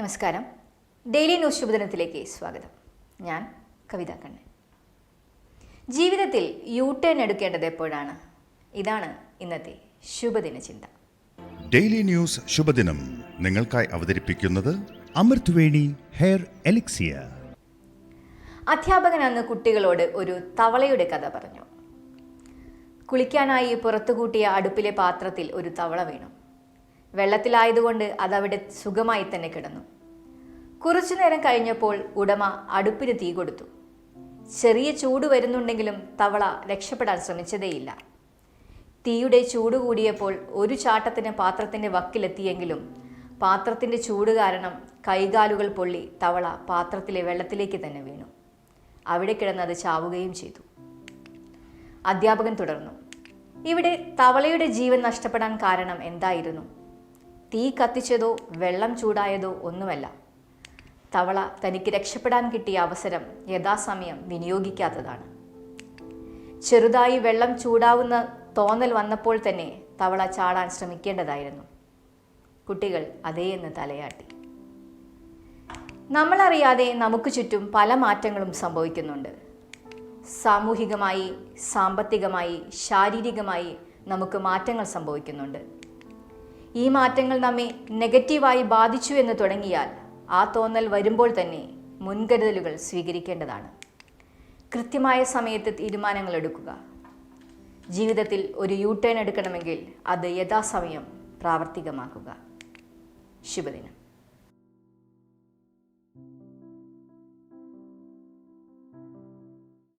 നമസ്കാരം. Daily news ശുഭദിനത്തിലേക്ക് സ്വാഗതം. ഞാൻ കവിത കണ്ണൻ. ജീവിതത്തിൽ യു ടേൺ എടുക്കേണ്ടത് എപ്പോഴാണ്? ഇതാണ് ഇന്നത്തെ ശുഭദിന ചിന്ത. ഡെയിലി ന്യൂസ് ശുഭദിനം നിങ്ങൾക്കായി അവതരിപ്പിക്കുന്നത് അമൃത്വേണി ഹെയർ എലിക്സിയർ. അധ്യാപകൻ അന്ന് കുട്ടികളോട് ഒരു തവളയുടെ കഥ പറഞ്ഞു. കുളിക്കാനായി പുറത്തുകൂട്ടിയ അടുപ്പിലെ പാത്രത്തിൽ ഒരു തവള വീണു. വെള്ളത്തിലായതുകൊണ്ട് അതവിടെ സുഖമായി തന്നെ കിടന്നു. കുറച്ചു നേരം കഴിഞ്ഞപ്പോൾ ഉടമ അടുപ്പിന് തീ കൊടുത്തു. ചെറിയ ചൂട് വരുന്നുണ്ടെങ്കിലും തവള രക്ഷപ്പെടാൻ ശ്രമിച്ചതേയില്ല. തീയുടെ ചൂട് കൂടിയപ്പോൾ ഒരു ചാട്ടത്തിന് പാത്രത്തിൻ്റെ വക്കിലെത്തിയെങ്കിലും പാത്രത്തിൻ്റെ ചൂട് കാരണം കൈകാലുകൾ പൊള്ളി തവള പാത്രത്തിലെ വെള്ളത്തിലേക്ക് തന്നെ വീണു. അവിടെ കിടന്ന് അത് ചാവുകയും ചെയ്തു. അധ്യാപകൻ തുടർന്നു, ഇവിടെ തവളയുടെ ജീവൻ നഷ്ടപ്പെടാൻ കാരണം എന്തായിരുന്നു? തീ കത്തിച്ചതോ വെള്ളം ചൂടായതോ ഒന്നുമല്ല. തവള തനിക്ക് രക്ഷപ്പെടാൻ കിട്ടിയ അവസരം യഥാസമയം വിനിയോഗിക്കാത്തതാണ്. ചെറുതായി വെള്ളം ചൂടാവുന്ന തോന്നൽ വന്നപ്പോൾ തന്നെ തവള ചാടാൻ ശ്രമിക്കേണ്ടതായിരുന്നു. കുട്ടികൾ അതേയെന്ന് തലയാട്ടി. നമ്മളറിയാതെ നമുക്ക് ചുറ്റും പല മാറ്റങ്ങളും സംഭവിക്കുന്നുണ്ട്. സാമൂഹികമായി, സാമ്പത്തികമായി, ശാരീരികമായി നമുക്ക് മാറ്റങ്ങൾ സംഭവിക്കുന്നുണ്ട്. ഈ മാറ്റങ്ങൾ നമ്മെ നെഗറ്റീവായി ബാധിച്ചു എന്ന് തുടങ്ങിയാൽ ആ തോന്നൽ വരുമ്പോൾ തന്നെ മുൻകരുതലുകൾ സ്വീകരിക്കേണ്ടതാണ്. കൃത്യമായ സമയത്ത് തീരുമാനങ്ങൾ എടുക്കുക. ജീവിതത്തിൽ ഒരു യു ടേൺ എടുക്കണമെങ്കിൽ അത് യഥാസമയം പ്രാവർത്തികമാക്കുക. ശുഭദിനം.